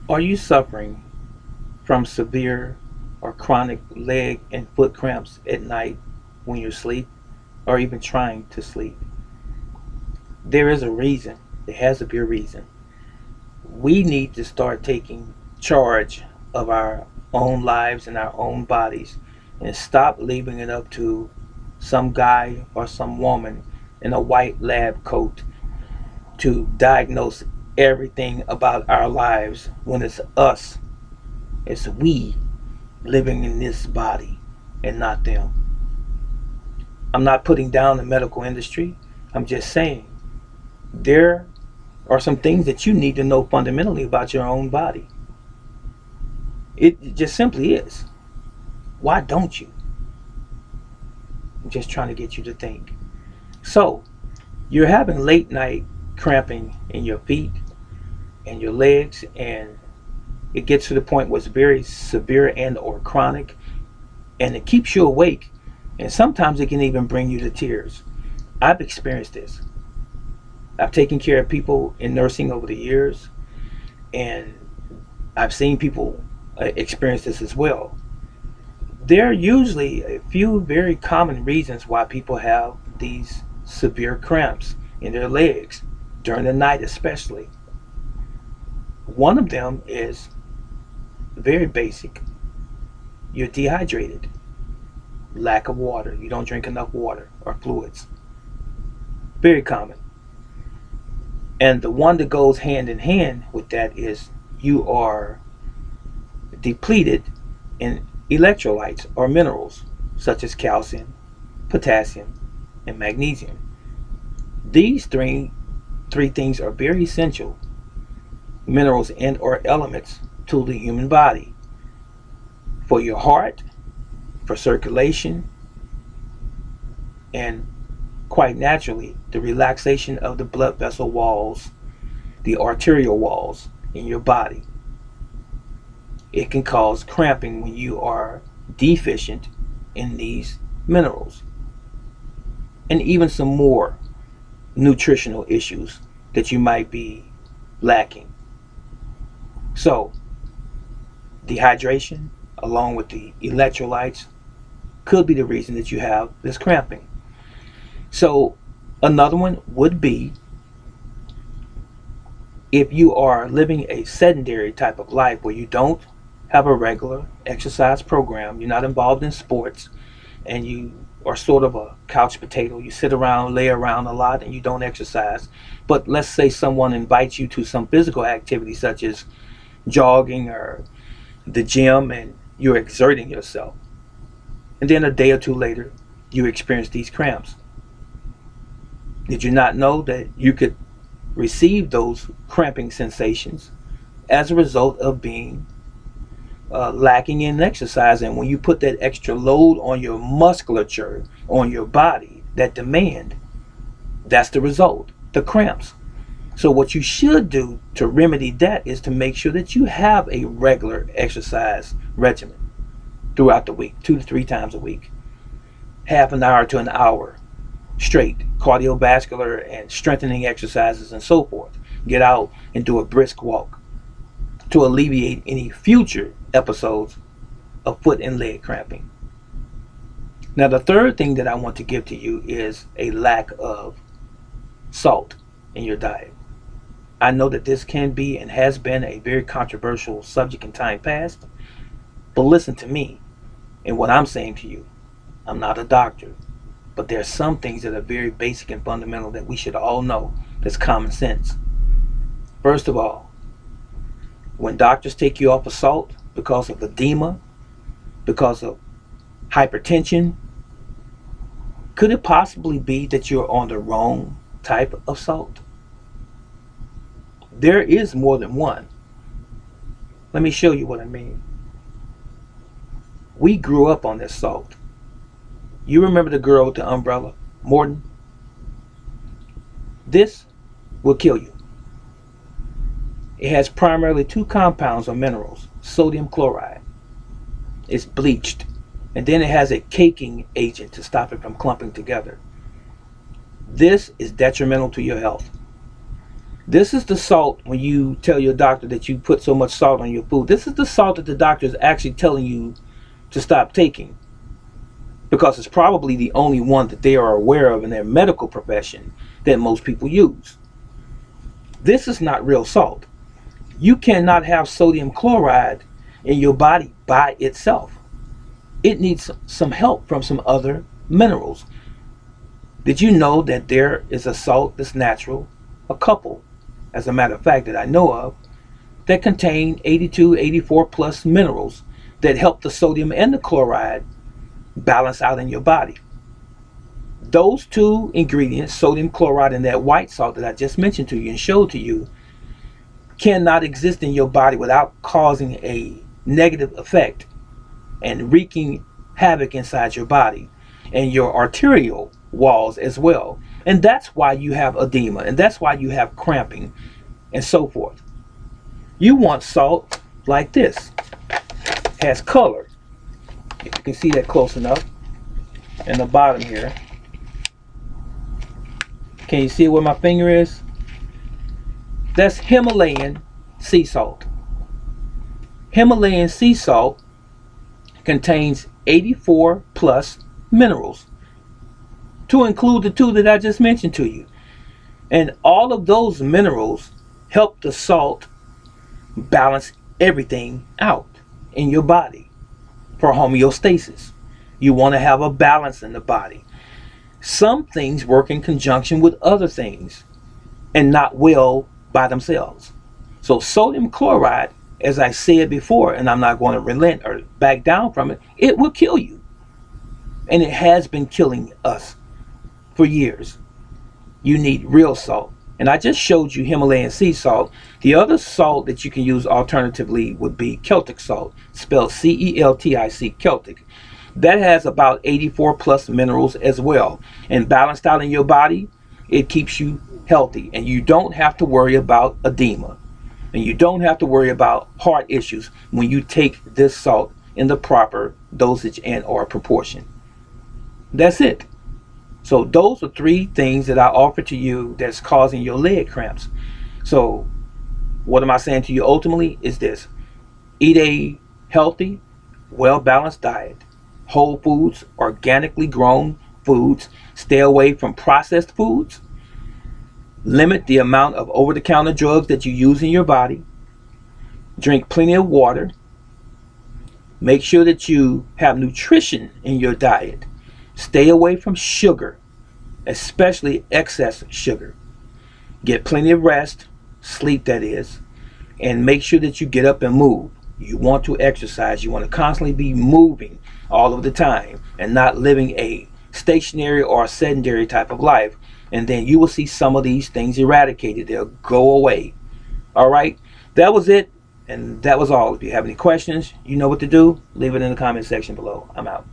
Are you suffering from severe or chronic leg and foot cramps at night when you sleep or even trying to sleep? There is a reason. There has to be a reason. We need to start taking charge of our own lives and our own bodies and stop leaving it up to some guy or some woman in a white lab coat to diagnose everything about our lives when it's us, it's we living in this body and not them. I'm not putting down the medical industry. I'm just saying there are some things that you need to know fundamentally about your own body. It just simply is. Why don't you? I'm just trying to get you to think. So, you're having late night cramping in your feet and your legs, and it gets to the point where it's very severe and or chronic, and it keeps you awake, and sometimes it can even bring you to tears. I've experienced this. I've taken care of people in nursing over the years, and I've seen people experience this as well. There are usually a few very common reasons why people have these severe cramps in their legs during the night, especially. One of them is very basic. You're dehydrated, lack of water. You don't drink enough water or fluids. Very common. And the one that goes hand in hand with that is you are depleted in electrolytes or minerals such as calcium, potassium, and magnesium. These three things are very essential minerals and or elements to the human body for your heart, for circulation, and quite naturally the relaxation of the blood vessel walls, the arterial walls in your body. It can cause cramping when you are deficient in these minerals, and even some more nutritional issues that you might be lacking. So, dehydration, along with the electrolytes, could be the reason that you have this cramping. So, another one would be if you are living a sedentary type of life where you don't have a regular exercise program, you're not involved in sports, and you are sort of a couch potato. You sit around, lay around a lot, and you don't exercise. But let's say someone invites you to some physical activity such as jogging or the gym, and you're exerting yourself. And then a day or two later, you experience these cramps. Did you not know that you could receive those cramping sensations as a result of being lacking in exercise? And when you put that extra load on your musculature, on your body, that demand, that's the result, the cramps. So what you should do to remedy that is to make sure that you have a regular exercise regimen throughout the week, 2 to 3 times a week, half an hour to an hour straight, cardiovascular and strengthening exercises and so forth. Get out and do a brisk walk to alleviate any future episodes of foot and leg cramping. Now, the third thing that I want to give to you is a lack of salt in your diet. I know that this can be and has been a very controversial subject in time past, but listen to me and what I'm saying to you. I'm not a doctor, but there are some things that are very basic and fundamental that we should all know. That's common sense. First of all, when doctors take you off of salt because of edema, because of hypertension, could it possibly be that you're on the wrong type of salt? There is more than one. Let me show you what I mean. We grew up on this salt. You remember the girl with the umbrella, Morton? This will kill you. It has primarily two compounds or minerals, sodium chloride. It's bleached. And then it has a caking agent to stop it from clumping together. This is detrimental to your health. This is the salt when you tell your doctor that you put so much salt on your food. This is the salt that the doctor is actually telling you to stop taking, because it's probably the only one that they are aware of in their medical profession that most people use. This is not real salt. You cannot have sodium chloride in your body by itself. It needs some help from some other minerals. Did you know that there is a salt that's natural, a couple, as a matter of fact, that I know of, that contain 82, 84 plus minerals that help the sodium and the chloride balance out in your body? Those two ingredients, sodium chloride and that white salt that I just mentioned to you and showed to you, cannot exist in your body without causing a negative effect and wreaking havoc inside your body and your arterial walls as well. And that's why you have edema, and that's why you have cramping and so forth. You want salt like this. Has color. If you can see that close enough. In the bottom here. Can you see where my finger is? That's Himalayan sea salt. Himalayan sea salt contains 84 plus minerals, to include the two that I just mentioned to you. And all of those minerals help the salt balance everything out in your body for homeostasis. You want to have a balance in the body. Some things work in conjunction with other things and not well by themselves. So sodium chloride, as I said before, and I'm not going to relent or back down from it, it will kill you. And it has been killing us for years. You need real salt. And I just showed you Himalayan sea salt. The other salt that you can use alternatively would be Celtic salt, spelled Celtic, Celtic. That has about 84 plus minerals as well. And balanced out in your body, it keeps you healthy. And you don't have to worry about edema. And you don't have to worry about heart issues when you take this salt in the proper dosage and or proportion. That's it. So those are three things that I offer to you that's causing your leg cramps. So what am I saying to you ultimately is this: eat a healthy, well-balanced diet, whole foods, organically grown foods, stay away from processed foods, limit the amount of over-the-counter drugs that you use in your body, drink plenty of water, make sure that you have nutrition in your diet, stay away from sugar, especially excess sugar, get plenty of rest, sleep that is, and make sure that you get up and move. You want to exercise. You want to constantly be moving all of the time and not living a stationary or sedentary type of life. And then you will see some of these things eradicated. They'll go away. All right. That was it. And that was all. If you have any questions, you know what to do. Leave it in the comment section below. I'm out.